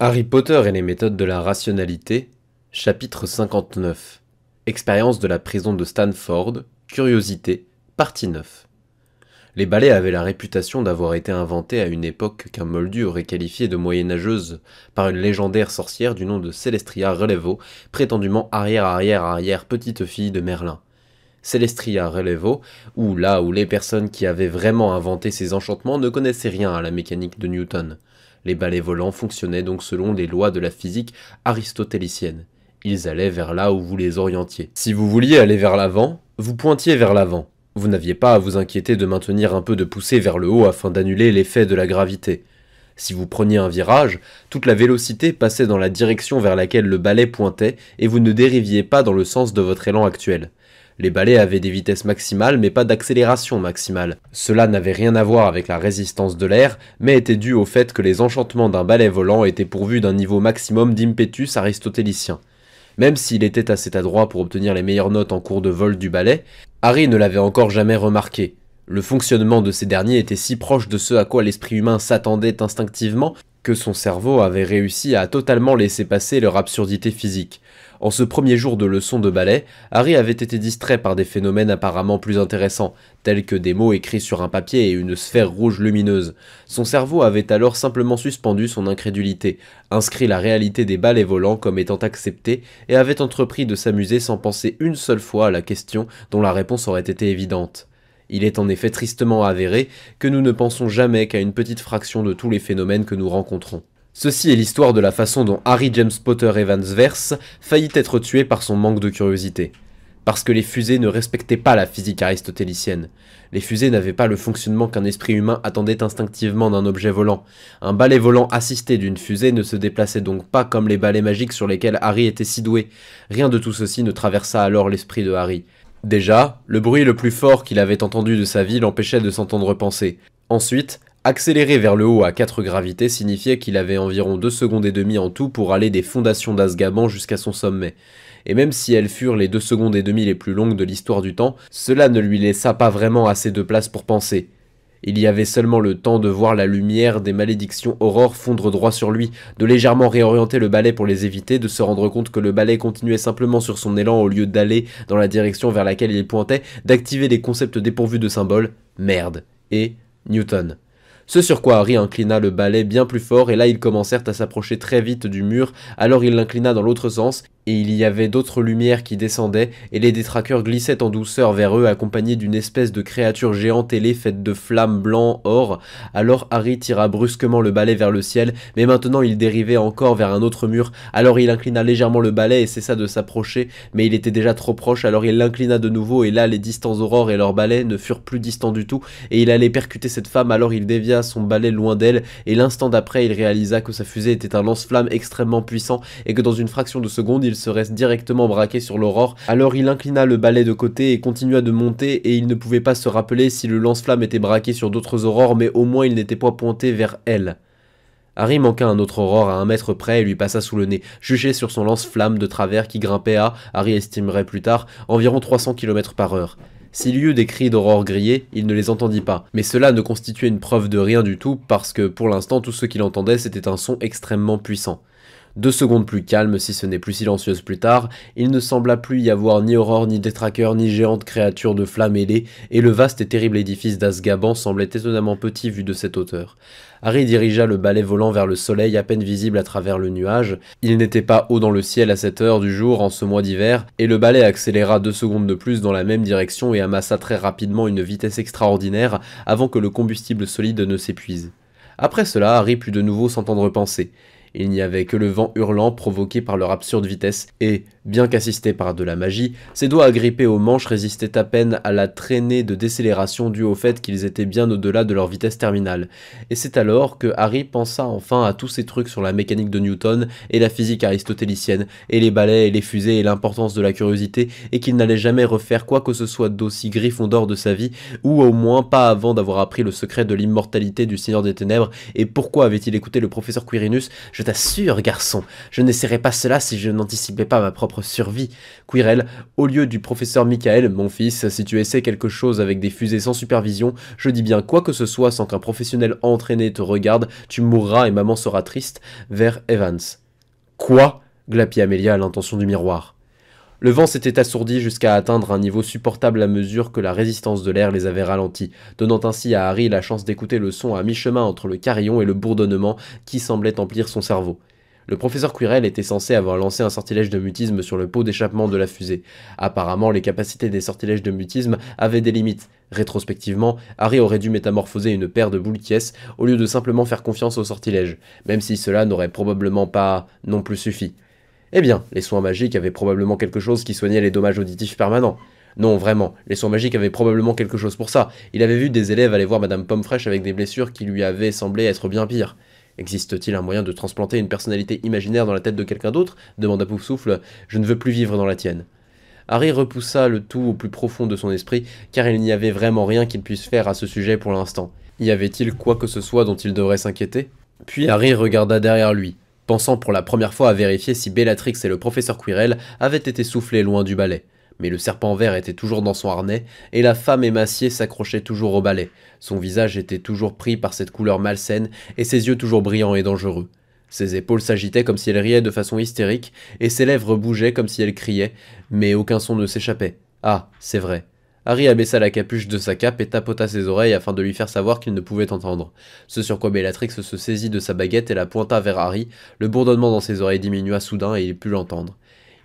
Harry Potter et les méthodes de la rationalité, chapitre 59. Expérience de la prison de Stanford, curiosité, partie 9. Les balais avaient la réputation d'avoir été inventés à une époque qu'un moldu aurait qualifiée de moyenâgeuse par une légendaire sorcière du nom de Celestria Relevo, prétendument arrière-arrière-arrière petite-fille de Merlin. Celestria Relevo, ou là où les personnes qui avaient vraiment inventé ces enchantements ne connaissaient rien à la mécanique de Newton. Les balais volants fonctionnaient donc selon les lois de la physique aristotélicienne. Ils allaient vers là où vous les orientiez. Si vous vouliez aller vers l'avant, vous pointiez vers l'avant. Vous n'aviez pas à vous inquiéter de maintenir un peu de poussée vers le haut afin d'annuler l'effet de la gravité. Si vous preniez un virage, toute la vélocité passait dans la direction vers laquelle le balai pointait et vous ne dériviez pas dans le sens de votre élan actuel. Les balais avaient des vitesses maximales mais pas d'accélération maximale. Cela n'avait rien à voir avec la résistance de l'air, mais était dû au fait que les enchantements d'un balai volant étaient pourvus d'un niveau maximum d'impétus aristotélicien. Même s'il était assez adroit pour obtenir les meilleures notes en cours de vol du balai, Harry ne l'avait encore jamais remarqué. Le fonctionnement de ces derniers était si proche de ce à quoi l'esprit humain s'attendait instinctivement que son cerveau avait réussi à totalement laisser passer leur absurdité physique. En ce premier jour de leçon de ballet, Harry avait été distrait par des phénomènes apparemment plus intéressants, tels que des mots écrits sur un papier et une sphère rouge lumineuse. Son cerveau avait alors simplement suspendu son incrédulité, inscrit la réalité des balais volants comme étant acceptée et avait entrepris de s'amuser sans penser une seule fois à la question dont la réponse aurait été évidente. Il est en effet tristement avéré que nous ne pensons jamais qu'à une petite fraction de tous les phénomènes que nous rencontrons. Ceci est l'histoire de la façon dont Harry James Potter Evans-Verse faillit être tué par son manque de curiosité. Parce que les fusées ne respectaient pas la physique aristotélicienne. Les fusées n'avaient pas le fonctionnement qu'un esprit humain attendait instinctivement d'un objet volant. Un balai volant assisté d'une fusée ne se déplaçait donc pas comme les balais magiques sur lesquels Harry était si doué. Rien de tout ceci ne traversa alors l'esprit de Harry. Déjà, le bruit le plus fort qu'il avait entendu de sa vie l'empêchait de s'entendre penser. Ensuite, accélérer vers le haut à 4 gravités signifiait qu'il avait environ 2 secondes et demie en tout pour aller des fondations d'Azkaban jusqu'à son sommet. Et même si elles furent les 2 secondes et demie les plus longues de l'histoire du temps, cela ne lui laissa pas vraiment assez de place pour penser. Il y avait seulement le temps de voir la lumière des malédictions aurores fondre droit sur lui, de légèrement réorienter le balai pour les éviter, de se rendre compte que le balai continuait simplement sur son élan au lieu d'aller dans la direction vers laquelle il pointait, d'activer les concepts dépourvus de symboles, merde, et Newton. Ce sur quoi Harry inclina le balai bien plus fort et là ils commencèrent à s'approcher très vite du mur, alors il l'inclina dans l'autre sens et il y avait d'autres lumières qui descendaient et les détraqueurs glissaient en douceur vers eux accompagnés d'une espèce de créature géante ailée faite de flammes blanc or. Alors Harry tira brusquement le balai vers le ciel, mais maintenant il dérivait encore vers un autre mur, alors il inclina légèrement le balai et cessa de s'approcher, mais il était déjà trop proche, alors il l'inclina de nouveau et là les distants aurores et leur balai ne furent plus distants du tout et il allait percuter cette femme, alors il dévia son balai loin d'elle et l'instant d'après il réalisa que sa fusée était un lance-flamme extrêmement puissant et que dans une fraction de seconde il serait directement braqué sur l'aurore. Alors il inclina le balai de côté et continua de monter et il ne pouvait pas se rappeler si le lance-flamme était braqué sur d'autres aurores, mais au moins il n'était pas pointé vers elle. Harry manqua un autre aurore à 1 mètre près et lui passa sous le nez, juché sur son lance-flamme de travers qui grimpait à, Harry estimerait plus tard, environ 300 km/h. S'il y eut des cris d'aurore grillée, il ne les entendit pas, mais cela ne constituait une preuve de rien du tout parce que pour l'instant tout ce qu'il entendait c'était un son extrêmement puissant. 2 secondes plus calmes, si ce n'est plus silencieuses plus tard, il ne sembla plus y avoir ni aurore, ni détraqueur, ni géante créature de flammes ailées, et le vaste et terrible édifice d'Azkaban semblait étonnamment petit vu de cette hauteur. Harry dirigea le balai volant vers le soleil à peine visible à travers le nuage. Il n'était pas haut dans le ciel à cette heure du jour en ce mois d'hiver, et le balai accéléra 2 secondes de plus dans la même direction et amassa très rapidement une vitesse extraordinaire avant que le combustible solide ne s'épuise. Après cela, Harry put de nouveau s'entendre penser. Il n'y avait que le vent hurlant provoqué par leur absurde vitesse, et, bien qu'assisté par de la magie, ses doigts agrippés aux manches résistaient à peine à la traînée de décélération due au fait qu'ils étaient bien au-delà de leur vitesse terminale. Et c'est alors que Harry pensa enfin à tous ces trucs sur la mécanique de Newton et la physique aristotélicienne, et les balais et les fusées et l'importance de la curiosité, et qu'il n'allait jamais refaire quoi que ce soit d'aussi Gryffondor de sa vie, ou au moins pas avant d'avoir appris le secret de l'immortalité du Seigneur des Ténèbres. Et pourquoi avait-il écouté le professeur Quirinus? Je t'assure, garçon, je n'essaierais pas cela si je n'anticipais pas ma propre propre survie. Quirrell, au lieu du professeur Michael, mon fils, si tu essaies quelque chose avec des fusées sans supervision, je dis bien quoi que ce soit sans qu'un professionnel entraîné te regarde, tu mourras et maman sera triste, vers Evans. Quoi? Glapit Amelia à l'intention du miroir. Le vent s'était assourdi jusqu'à atteindre un niveau supportable à mesure que la résistance de l'air les avait ralentis, donnant ainsi à Harry la chance d'écouter le son à mi-chemin entre le carillon et le bourdonnement qui semblait emplir son cerveau. Le professeur Quirrell était censé avoir lancé un sortilège de mutisme sur le pot d'échappement de la fusée. Apparemment, les capacités des sortilèges de mutisme avaient des limites. Rétrospectivement, Harry aurait dû métamorphoser une paire de boules Kies au lieu de simplement faire confiance au sortilège, même si cela n'aurait probablement pas non plus suffi. Eh bien, les soins magiques avaient probablement quelque chose qui soignait les dommages auditifs permanents. Non, vraiment, les soins magiques avaient probablement quelque chose pour ça. Il avait vu des élèves aller voir Madame Pommefresh avec des blessures qui lui avaient semblé être bien pires. Existe-t-il un moyen de transplanter une personnalité imaginaire dans la tête de quelqu'un d'autre demanda Poufsouffle. Je ne veux plus vivre dans la tienne. Harry repoussa le tout au plus profond de son esprit, car il n'y avait vraiment rien qu'il puisse faire à ce sujet pour l'instant. Y avait-il quoi que ce soit dont il devrait s'inquiéter? Puis Harry regarda derrière lui, pensant pour la première fois à vérifier si Bellatrix et le professeur Quirrell avaient été soufflés loin du balai. Mais le serpent vert était toujours dans son harnais, et la femme émaciée s'accrochait toujours au balai. Son visage était toujours pris par cette couleur malsaine, et ses yeux toujours brillants et dangereux. Ses épaules s'agitaient comme si elle riait de façon hystérique, et ses lèvres bougeaient comme si elle criait, mais aucun son ne s'échappait. Ah, c'est vrai. Harry abaissa la capuche de sa cape et tapota ses oreilles afin de lui faire savoir qu'il ne pouvait entendre. Ce sur quoi Bellatrix se saisit de sa baguette et la pointa vers Harry, le bourdonnement dans ses oreilles diminua soudain et il put l'entendre.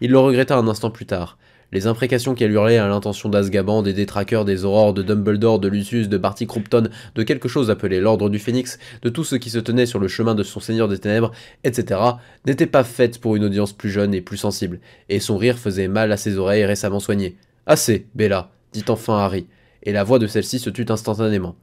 Il le regretta un instant plus tard. Les imprécations qu'elle hurlait à l'intention d'Azkaban, des détraqueurs, des aurores, de Dumbledore, de Lucius, de Barty Croughton, de quelque chose appelé l'Ordre du Phénix, de tout ce qui se tenait sur le chemin de son Seigneur des Ténèbres, etc., n'était pas faite pour une audience plus jeune et plus sensible, et son rire faisait mal à ses oreilles récemment soignées. « Assez, Bella !» dit enfin Harry, et la voix de celle-ci se tut instantanément.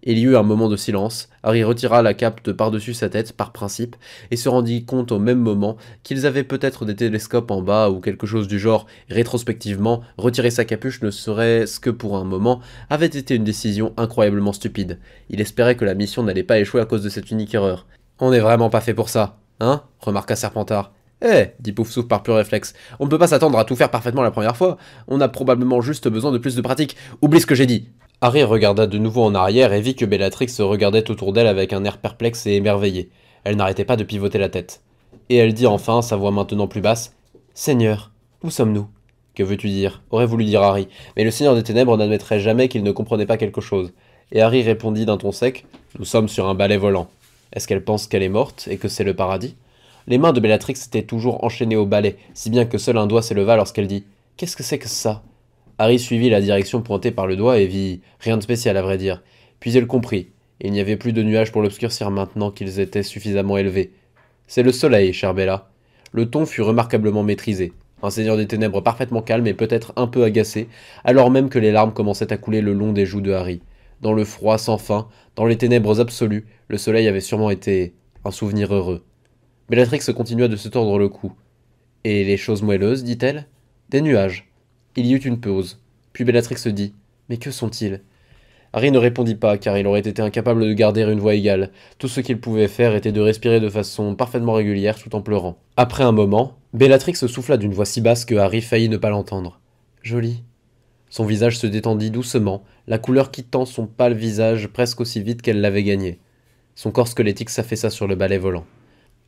Il y eut un moment de silence, Harry retira la cape de par-dessus sa tête, par principe, et se rendit compte au même moment qu'ils avaient peut-être des télescopes en bas ou quelque chose du genre. Rétrospectivement, retirer sa capuche ne serait-ce que pour un moment avait été une décision incroyablement stupide. Il espérait que la mission n'allait pas échouer à cause de cette unique erreur. « On n'est vraiment pas fait pour ça, hein ?» remarqua Serpentard. « Eh !» dit Poufsouffle par pur réflexe. « On ne peut pas s'attendre à tout faire parfaitement la première fois. On a probablement juste besoin de plus de pratique. Oublie ce que j'ai dit !» Harry regarda de nouveau en arrière et vit que Bellatrix se regardait autour d'elle avec un air perplexe et émerveillé. Elle n'arrêtait pas de pivoter la tête. Et elle dit enfin, sa voix maintenant plus basse, « Seigneur, où sommes-nous » « Que veux-tu dire » aurait voulu dire Harry, mais le Seigneur des Ténèbres n'admettrait jamais qu'il ne comprenait pas quelque chose. Et Harry répondit d'un ton sec, « Nous sommes sur un balai volant. Est-ce qu'elle pense qu'elle est morte et que c'est le paradis ?» Les mains de Bellatrix étaient toujours enchaînées au balai, si bien que seul un doigt s'éleva lorsqu'elle dit « Qu'est-ce que c'est que ça ?» Harry suivit la direction pointée par le doigt et vit rien de spécial à vrai dire. Puis elle comprit. Il n'y avait plus de nuages pour l'obscurcir maintenant qu'ils étaient suffisamment élevés. C'est le soleil, chère Bella. Le ton fut remarquablement maîtrisé. Un seigneur des ténèbres parfaitement calme et peut-être un peu agacé, alors même que les larmes commençaient à couler le long des joues de Harry. Dans le froid sans fin, dans les ténèbres absolues, le soleil avait sûrement été un souvenir heureux. Bellatrix continua de se tordre le cou. « Et les choses moelleuses, dit-elle ? » ?»« Des nuages. » Il y eut une pause. Puis Bellatrix se dit « Mais que sont-ils » Harry ne répondit pas, car il aurait été incapable de garder une voix égale. Tout ce qu'il pouvait faire était de respirer de façon parfaitement régulière tout en pleurant. Après un moment, Bellatrix souffla d'une voix si basse que Harry faillit ne pas l'entendre. « Jolie. » Son visage se détendit doucement, la couleur quittant son pâle visage presque aussi vite qu'elle l'avait gagné. Son corps squelettique s'affaissa sur le balai volant.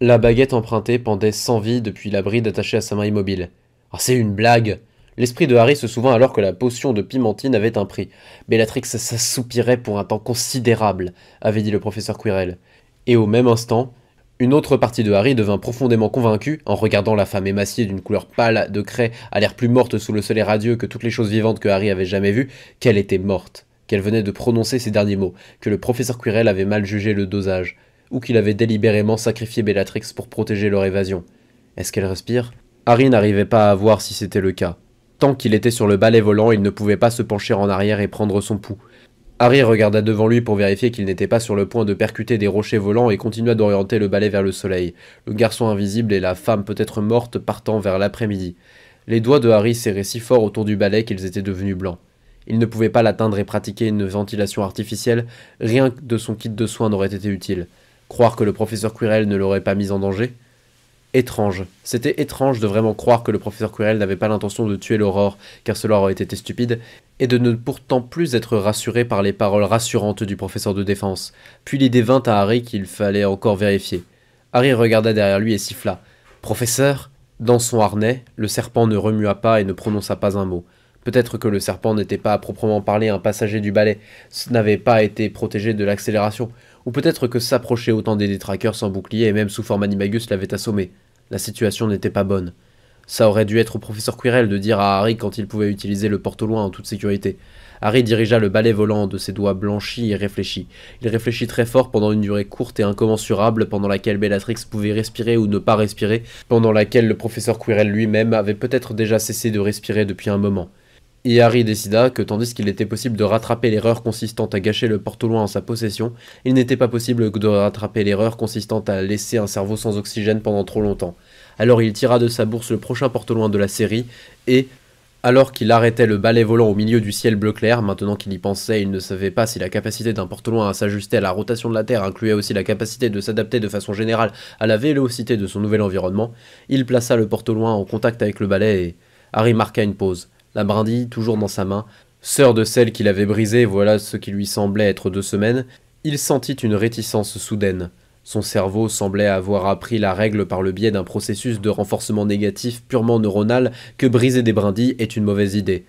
La baguette empruntée pendait sans vie depuis la bride attachée à sa main immobile. « Ah, c'est une blague !» L'esprit de Harry se souvint alors que la potion de pimentine avait un prix. Bellatrix s'assoupirait pour un temps considérable, avait dit le professeur Quirrell. Et au même instant, une autre partie de Harry devint profondément convaincue, en regardant la femme émaciée d'une couleur pâle de craie, à l'air plus morte sous le soleil radieux que toutes les choses vivantes que Harry avait jamais vues, qu'elle était morte, qu'elle venait de prononcer ces derniers mots, que le professeur Quirrell avait mal jugé le dosage, ou qu'il avait délibérément sacrifié Bellatrix pour protéger leur évasion. Est-ce qu'elle respire ? Harry n'arrivait pas à voir si c'était le cas. Tant qu'il était sur le balai volant, il ne pouvait pas se pencher en arrière et prendre son pouls. Harry regarda devant lui pour vérifier qu'il n'était pas sur le point de percuter des rochers volants et continua d'orienter le balai vers le soleil, le garçon invisible et la femme peut-être morte partant vers l'après-midi. Les doigts de Harry serraient si fort autour du balai qu'ils étaient devenus blancs. Il ne pouvait pas l'atteindre et pratiquer une ventilation artificielle, rien de son kit de soins n'aurait été utile. Croire que le professeur Quirrell ne l'aurait pas mis en danger ? Étrange. C'était étrange de vraiment croire que le professeur Quirrell n'avait pas l'intention de tuer l'Aurore, car cela aurait été stupide, et de ne pourtant plus être rassuré par les paroles rassurantes du professeur de défense. Puis l'idée vint à Harry qu'il fallait encore vérifier. Harry regarda derrière lui et siffla. « Professeur ?» Dans son harnais, le serpent ne remua pas et ne prononça pas un mot. Peut-être que le serpent n'était pas à proprement parler un passager du balai, n'avait pas été protégé de l'accélération, ou peut-être que s'approcher autant des détraqueurs sans bouclier et même sous forme animagus l'avait assommé. La situation n'était pas bonne. Ça aurait dû être au professeur Quirrell de dire à Harry quand il pouvait utiliser le porte-au-loin en toute sécurité. Harry dirigea le balai volant de ses doigts blanchis et réfléchit. Il réfléchit très fort pendant une durée courte et incommensurable pendant laquelle Bellatrix pouvait respirer ou ne pas respirer, pendant laquelle le professeur Quirrell lui-même avait peut-être déjà cessé de respirer depuis un moment. Et Harry décida que tandis qu'il était possible de rattraper l'erreur consistante à gâcher le porte-au-loin en sa possession, il n'était pas possible de rattraper l'erreur consistante à laisser un cerveau sans oxygène pendant trop longtemps. Alors il tira de sa bourse le prochain porte-au-loin de la série, et, alors qu'il arrêtait le balai volant au milieu du ciel bleu clair, maintenant qu'il y pensait, il ne savait pas si la capacité d'un porte-au-loin à s'ajuster à la rotation de la Terre incluait aussi la capacité de s'adapter de façon générale à la vélocité de son nouvel environnement, il plaça le porte-au-loin en contact avec le balai et Harry marqua une pause. La brindille, toujours dans sa main, sœur de celle qu'il avait brisée, voilà ce qui lui semblait être 2 semaines, il sentit une réticence soudaine. Son cerveau semblait avoir appris la règle par le biais d'un processus de renforcement négatif purement neuronal que briser des brindilles est une mauvaise idée.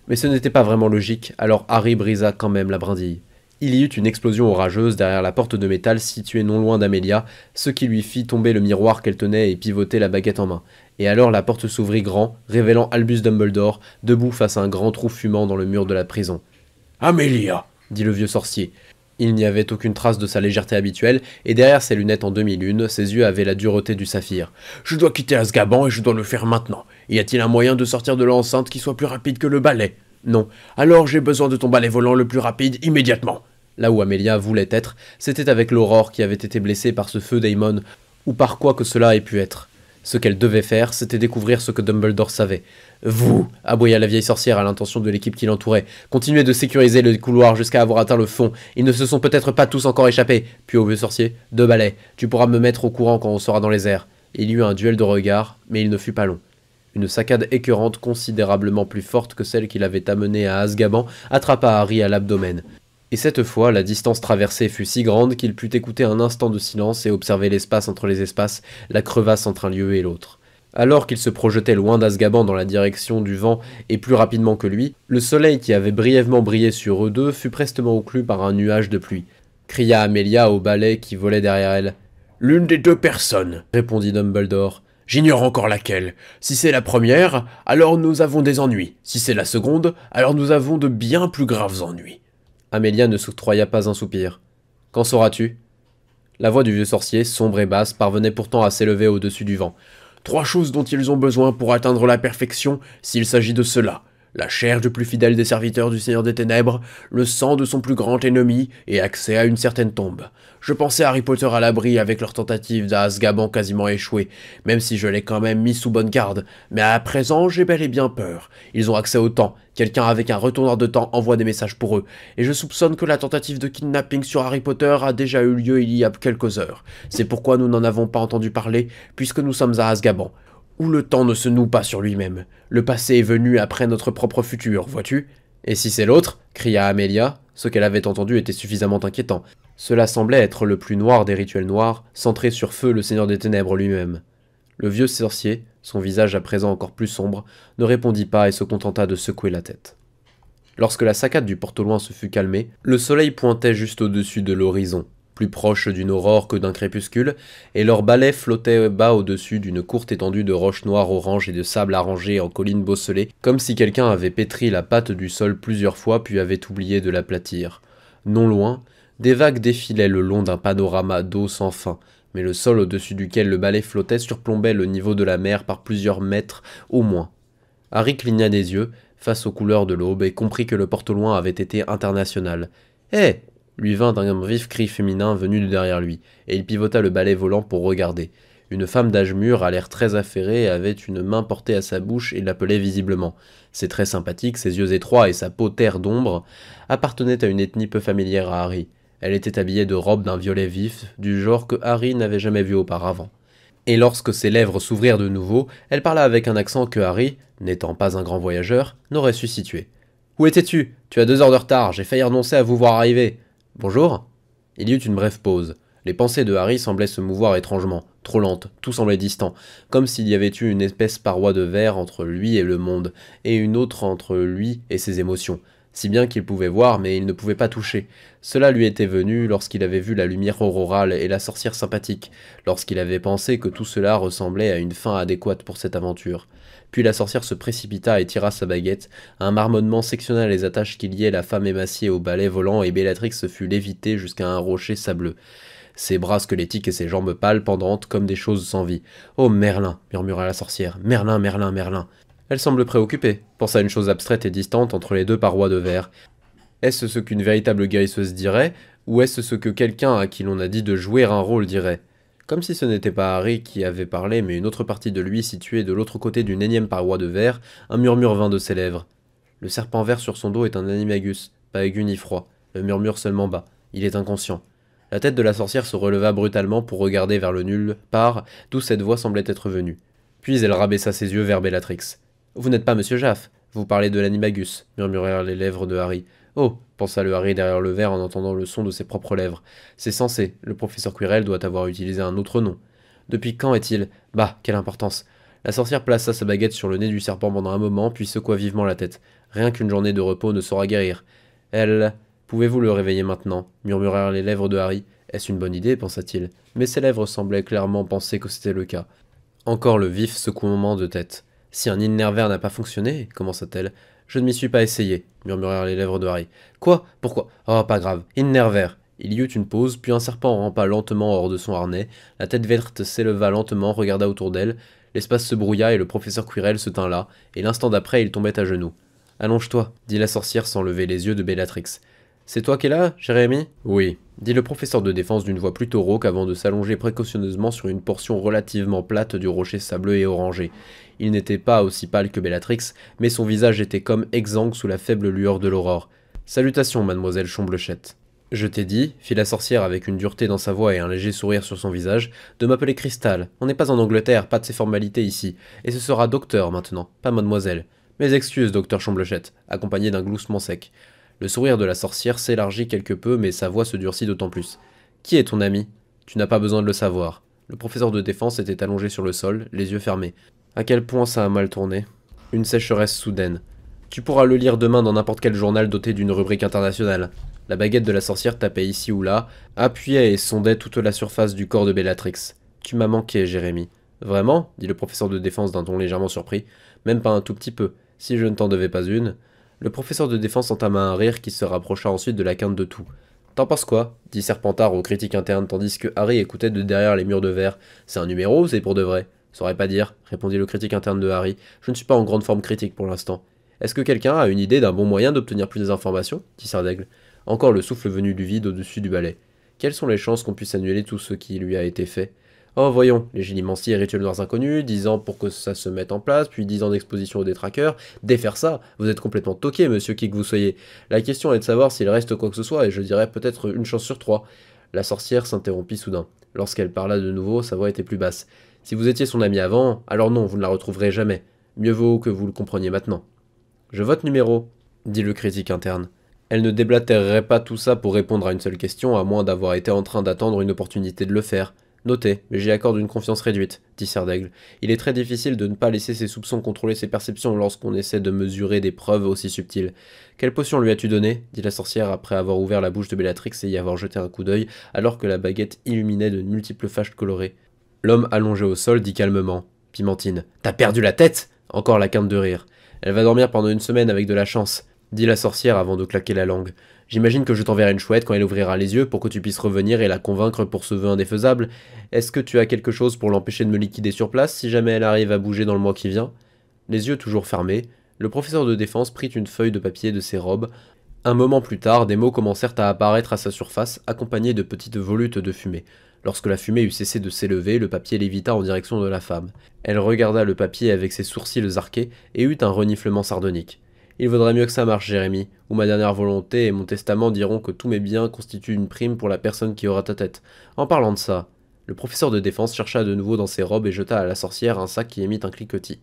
Mais ce n'était pas vraiment logique, alors Harry brisa quand même la brindille. Il y eut une explosion orageuse derrière la porte de métal située non loin d'Amélia, ce qui lui fit tomber le miroir qu'elle tenait et pivoter la baguette en main. Et alors la porte s'ouvrit grand, révélant Albus Dumbledore, debout face à un grand trou fumant dans le mur de la prison. « Amélia !» dit le vieux sorcier. Il n'y avait aucune trace de sa légèreté habituelle, et derrière ses lunettes en demi-lune, ses yeux avaient la dureté du saphir. « Je dois quitter Azkaban et je dois le faire maintenant. Y a-t-il un moyen de sortir de l'enceinte qui soit plus rapide que le balai ? Non. Alors j'ai besoin de ton balai volant le plus rapide immédiatement. » Là où Amélia voulait être, c'était avec l'Aurore qui avait été blessée par ce feu Daemon, ou par quoi que cela ait pu être. Ce qu'elle devait faire, c'était découvrir ce que Dumbledore savait. « Vous !» aboya la vieille sorcière à l'intention de l'équipe qui l'entourait. « Continuez de sécuriser le couloir jusqu'à avoir atteint le fond. Ils ne se sont peut-être pas tous encore échappés. » Puis au vieux sorcier, « 2 balais. Tu pourras me mettre au courant quand on sera dans les airs. » Il y eut un duel de regards, mais il ne fut pas long. Une saccade écœurante considérablement plus forte que celle qui l'avait amené à Azkaban attrapa Harry à l'abdomen. Et cette fois, la distance traversée fut si grande qu'il put écouter un instant de silence et observer l'espace entre les espaces, la crevasse entre un lieu et l'autre. Alors qu'il se projetait loin d'Azkaban dans la direction du vent et plus rapidement que lui, le soleil qui avait brièvement brillé sur eux deux fut prestement occlu par un nuage de pluie. Cria Amélia au balai qui volait derrière elle. « L'une des 2 personnes, répondit Dumbledore. J'ignore encore laquelle. Si c'est la première, alors nous avons des ennuis. Si c'est la seconde, alors nous avons de bien plus graves ennuis. Amélia ne s'octroya pas un soupir. « Qu'en sauras-tu » La voix du vieux sorcier, sombre et basse, parvenait pourtant à s'élever au-dessus du vent. « 3 choses dont ils ont besoin pour atteindre la perfection, s'il s'agit de cela. La chair du plus fidèle des serviteurs du Seigneur des Ténèbres, le sang de son plus grand ennemi et accès à une certaine tombe. Je pensais Harry Potter à l'abri avec leur tentative d'Azkaban quasiment échouée, même si je l'ai quand même mis sous bonne garde. Mais à présent, j'ai bel et bien peur. Ils ont accès au temps. Quelqu'un avec un retourneur de temps envoie des messages pour eux. Et je soupçonne que la tentative de kidnapping sur Harry Potter a déjà eu lieu il y a quelques heures. C'est pourquoi nous n'en avons pas entendu parler, puisque nous sommes à Azkaban. Où le temps ne se noue pas sur lui-même. Le passé est venu après notre propre futur, vois-tu ? Et si c'est l'autre ? Cria Amélia. Ce qu'elle avait entendu était suffisamment inquiétant. Cela semblait être le plus noir des rituels noirs, centré sur Feu le Seigneur des Ténèbres lui-même. Le vieux sorcier, son visage à présent encore plus sombre, ne répondit pas et se contenta de secouer la tête. Lorsque la saccade du porte-au-loin se fut calmée, le soleil pointait juste au-dessus de l'horizon, plus proche d'une aurore que d'un crépuscule, et leur balai flottait bas au-dessus d'une courte étendue de roches noires orange et de sable arrangé en collines bosselées, comme si quelqu'un avait pétri la pâte du sol plusieurs fois puis avait oublié de l'aplatir. Non loin, des vagues défilaient le long d'un panorama d'eau sans fin, mais le sol au-dessus duquel le balai flottait surplombait le niveau de la mer par plusieurs mètres au moins. Harry cligna des yeux, face aux couleurs de l'aube, et comprit que le porte-au-loin avait été international. « Hé !» lui vint un vif cri féminin venu de derrière lui, et il pivota le balai volant pour regarder. Une femme d'âge mûr, à l'air très affairé, avait une main portée à sa bouche et l'appelait visiblement. Ses traits sympathiques, ses yeux étroits et sa peau terre d'ombre appartenaient à une ethnie peu familière à Harry. Elle était habillée de robes d'un violet vif, du genre que Harry n'avait jamais vu auparavant. Et lorsque ses lèvres s'ouvrirent de nouveau, elle parla avec un accent que Harry, n'étant pas un grand voyageur, n'aurait su situer. Où étais-tu? Tu as 2 heures de retard, j'ai failli renoncer à vous voir arriver. Bonjour. Il y eut une brève pause. Les pensées de Harry semblaient se mouvoir étrangement, trop lentes, tout semblait distant, comme s'il y avait eu une épaisse paroi de verre entre lui et le monde, et une autre entre lui et ses émotions, si bien qu'il pouvait voir mais il ne pouvait pas toucher. Cela lui était venu lorsqu'il avait vu la lumière aurorale et la sorcière sympathique, lorsqu'il avait pensé que tout cela ressemblait à une fin adéquate pour cette aventure. Puis la sorcière se précipita et tira sa baguette, un marmonnement sectionna les attaches qui liaient la femme émaciée au balai volant et Bellatrix se fut lévitée jusqu'à un rocher sableux. Ses bras squelettiques et ses jambes pâles pendantes comme des choses sans vie. « Oh, Merlin !» murmura la sorcière. « Merlin, Merlin, Merlin !» Elle semble préoccupée, pensa à une chose abstraite et distante entre les 2 parois de verre. Est-ce ce qu'une véritable guérisseuse dirait, ou est-ce ce que quelqu'un à qui l'on a dit de jouer un rôle dirait? Comme si ce n'était pas Harry qui avait parlé, mais une autre partie de lui située de l'autre côté d'une énième paroi de verre, un murmure vint de ses lèvres. Le serpent vert sur son dos est un animagus, pas aigu ni froid, le murmure seulement bas. Il est inconscient. La tête de la sorcière se releva brutalement pour regarder vers le nulle part d'où cette voix semblait être venue. Puis elle rabaissa ses yeux vers Bellatrix. « Vous n'êtes pas Monsieur Jaff, vous parlez de l'animagus, » murmurèrent les lèvres de Harry. « Oh » pensa le Harry derrière le verre en entendant le son de ses propres lèvres. « C'est censé, le professeur Quirrell doit avoir utilisé un autre nom. » Depuis quand est-il? Bah, quelle importance. La sorcière plaça sa baguette sur le nez du serpent pendant un moment, puis secoua vivement la tête. Rien qu'une journée de repos ne saura guérir. Elle... Pouvez-vous le réveiller maintenant? Murmurèrent les lèvres de Harry. Est-ce une bonne idée, pensa-t-il, mais ses lèvres semblaient clairement penser que c'était le cas. Encore le vif secouement de tête. Si un innervaire n'a pas fonctionné, commença-t-elle. Je ne m'y suis pas essayé, murmurèrent les lèvres de Harry. Quoi? Pourquoi? Oh, pas grave. Innervaire. Il y eut une pause, puis un serpent rampa lentement hors de son harnais, la tête verte s'éleva lentement, regarda autour d'elle, l'espace se brouilla et le professeur Quirrell se tint là, et l'instant d'après il tombait à genoux. Allonge-toi, dit la sorcière sans lever les yeux de Bellatrix. C'est toi qui es là, Jérémie? Oui, dit le professeur de défense d'une voix plutôt rauque avant de s'allonger précautionneusement sur une portion relativement plate du rocher sableux et orangé. Il n'était pas aussi pâle que Bellatrix, mais son visage était comme exsangue sous la faible lueur de l'aurore. Salutations, mademoiselle Chomblechette. Je t'ai dit, fit la sorcière avec une dureté dans sa voix et un léger sourire sur son visage, de m'appeler Cristal. On n'est pas en Angleterre, pas de ces formalités ici, et ce sera docteur maintenant, pas mademoiselle. Mes excuses, docteur Chomblechette, accompagné d'un gloussement sec. Le sourire de la sorcière s'élargit quelque peu, mais sa voix se durcit d'autant plus. Qui est ton ami? Tu n'as pas besoin de le savoir. Le professeur de défense était allongé sur le sol, les yeux fermés. À quel point ça a mal tourné? Une sécheresse soudaine. Tu pourras le lire demain dans n'importe quel journal doté d'une rubrique internationale. La baguette de la sorcière tapait ici ou là, appuyait et sondait toute la surface du corps de Bellatrix. Tu m'as manqué, Jérémie. Vraiment? Dit le professeur de défense d'un ton légèrement surpris. Même pas un tout petit peu, si je ne t'en devais pas une. Le professeur de défense entama un rire qui se rapprocha ensuite de la quinte de tout. T'en penses quoi? Dit Serpentard au critique interne tandis que Harry écoutait de derrière les murs de verre. C'est un numéro ou c'est pour de vrai? Saurais pas dire, répondit le critique interne de Harry. Je ne suis pas en grande forme critique pour l'instant. Est-ce que quelqu'un a une idée d'un bon moyen d'obtenir plus d'informations? Dit Sardaigle. Encore le souffle venu du vide au-dessus du balai. Quelles sont les chances qu'on puisse annuler tout ce qui lui a été fait? Oh, voyons, les gélimanciers et rituels noirs inconnus, 10 ans pour que ça se mette en place, puis 10 ans d'exposition aux détraqueurs. Défaire ça, vous êtes complètement toqué, monsieur qui que vous soyez. La question est de savoir s'il reste quoi que ce soit, et je dirais peut-être une chance sur 3. La sorcière s'interrompit soudain. Lorsqu'elle parla de nouveau, sa voix était plus basse. Si vous étiez son ami avant, alors non, vous ne la retrouverez jamais. Mieux vaut que vous le compreniez maintenant. Je vote numéro, dit le critique interne. Elle ne déblatérerait pas tout ça pour répondre à une seule question, à moins d'avoir été en train d'attendre une opportunité de le faire. Notez, mais j'y accorde une confiance réduite, dit Serdaigle. Il est très difficile de ne pas laisser ses soupçons contrôler ses perceptions lorsqu'on essaie de mesurer des preuves aussi subtiles. Quelle potion lui as-tu donné? Dit la sorcière après avoir ouvert la bouche de Bellatrix et y avoir jeté un coup d'œil, alors que la baguette illuminait de multiples fâches colorées. L'homme allongé au sol dit calmement. Pimentine. T'as perdu la tête? Encore la quinte de rire. Elle va dormir pendant une semaine avec de la chance, dit la sorcière avant de claquer la langue. J'imagine que je t'enverrai une chouette quand elle ouvrira les yeux pour que tu puisses revenir et la convaincre pour ce vœu indéfaisable. Est-ce que tu as quelque chose pour l'empêcher de me liquider sur place si jamais elle arrive à bouger dans le mois qui vient? Les yeux toujours fermés, le professeur de défense prit une feuille de papier de ses robes. Un moment plus tard, des mots commencèrent à apparaître à sa surface, accompagnés de petites volutes de fumée. Lorsque la fumée eut cessé de s'élever, le papier lévita en direction de la femme. Elle regarda le papier avec ses sourcils arqués et eut un reniflement sardonique. Il vaudrait mieux que ça marche, Jérémie, ou ma dernière volonté et mon testament diront que tous mes biens constituent une prime pour la personne qui aura ta tête. En parlant de ça, Le professeur de défense chercha de nouveau dans ses robes et jeta à la sorcière un sac qui émit un cliquetis.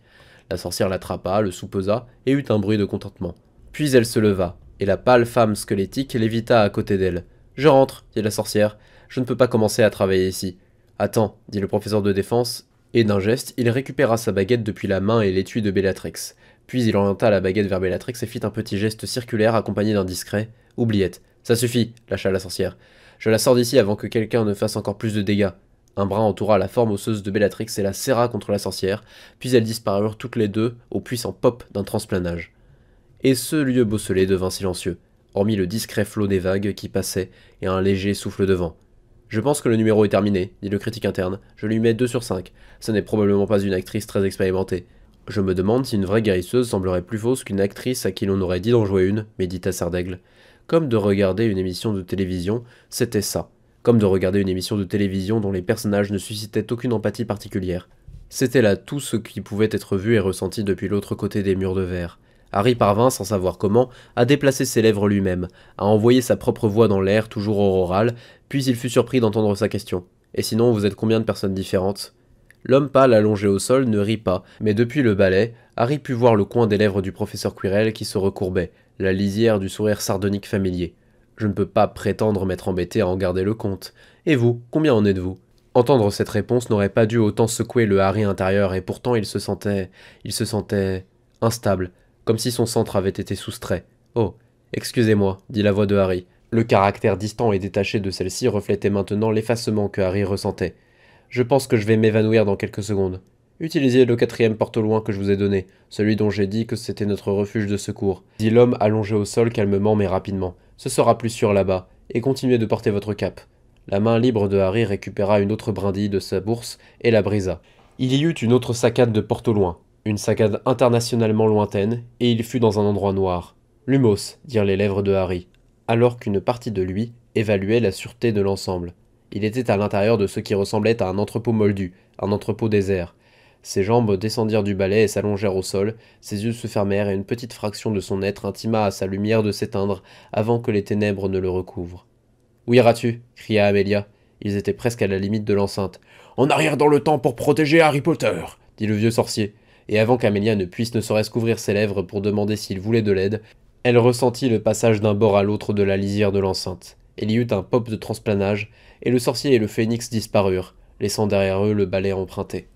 La sorcière l'attrapa, le soupesa et eut un bruit de contentement. Puis elle se leva, et la pâle femme squelettique lévita à côté d'elle. « Je rentre, dit la sorcière. Je ne peux pas commencer à travailler ici. Attends, dit le professeur de défense, et d'un geste, il récupéra sa baguette depuis la main et l'étui de Bellatrix. Puis il orienta la baguette vers Bellatrix et fit un petit geste circulaire accompagné d'un discret « Oubliette. Ça suffit, lâcha la sorcière. Je la sors d'ici avant que quelqu'un ne fasse encore plus de dégâts. » Un bras entoura la forme osseuse de Bellatrix et la serra contre la sorcière, puis elles disparurent toutes les deux au puissant pop d'un transplanage. Et ce lieu bosselé devint silencieux, hormis le discret flot des vagues qui passaient et un léger souffle de vent. « Je pense que le numéro est terminé, dit le critique interne. Je lui mets 2 sur 5. Ce n'est probablement pas une actrice très expérimentée. Je me demande si une vraie guérisseuse semblerait plus fausse qu'une actrice à qui l'on aurait dit d'en jouer une, médita Sardaigle. Comme de regarder une émission de télévision, c'était ça. Comme de regarder une émission de télévision dont les personnages ne suscitaient aucune empathie particulière. C'était là tout ce qui pouvait être vu et ressenti depuis l'autre côté des murs de verre. Harry parvint, sans savoir comment, à déplacer ses lèvres lui-même, à envoyer sa propre voix dans l'air, toujours auroral, puis il fut surpris d'entendre sa question. « Et sinon, vous êtes combien de personnes différentes ?» L'homme pâle allongé au sol ne rit pas, mais depuis le balai, Harry put voir le coin des lèvres du professeur Quirrell qui se recourbait, la lisière du sourire sardonique familier. « Je ne peux pas prétendre m'être embêté à en garder le compte. Et vous, combien en êtes-vous » Entendre cette réponse n'aurait pas dû autant secouer le Harry intérieur, et pourtant il se sentait instable, comme si son centre avait été soustrait. « Oh, excusez-moi, dit la voix de Harry. Le caractère distant et détaché de celle-ci reflétait maintenant l'effacement que Harry ressentait. « Je pense que je vais m'évanouir dans quelques secondes. Utilisez le 4e porte au loin que je vous ai donné, celui dont j'ai dit que c'était notre refuge de secours, dit l'homme allongé au sol calmement mais rapidement. Ce sera plus sûr là-bas, et continuez de porter votre cape. » La main libre de Harry récupéra une autre brindille de sa bourse et la brisa. Il y eut une autre saccade de porte au loin, une saccade internationalement lointaine, et il fut dans un endroit noir. « Lumos, dirent les lèvres de Harry, alors qu'une partie de lui évaluait la sûreté de l'ensemble. Il était à l'intérieur de ce qui ressemblait à un entrepôt moldu, un entrepôt désert. Ses jambes descendirent du balai et s'allongèrent au sol, ses yeux se fermèrent et une petite fraction de son être intima à sa lumière de s'éteindre avant que les ténèbres ne le recouvrent. « Où iras-tu » cria Amélia. Ils étaient presque à la limite de l'enceinte. « En arrière dans le temps pour protéger Harry Potter » dit le vieux sorcier. Et avant qu'Amélia ne puisse ne serait-ce qu'ouvrir ses lèvres pour demander s'il voulait de l'aide, elle ressentit le passage d'un bord à l'autre de la lisière de l'enceinte. Il y eut un pop de transplanage, et le sorcier et le phénix disparurent, laissant derrière eux le balai emprunté.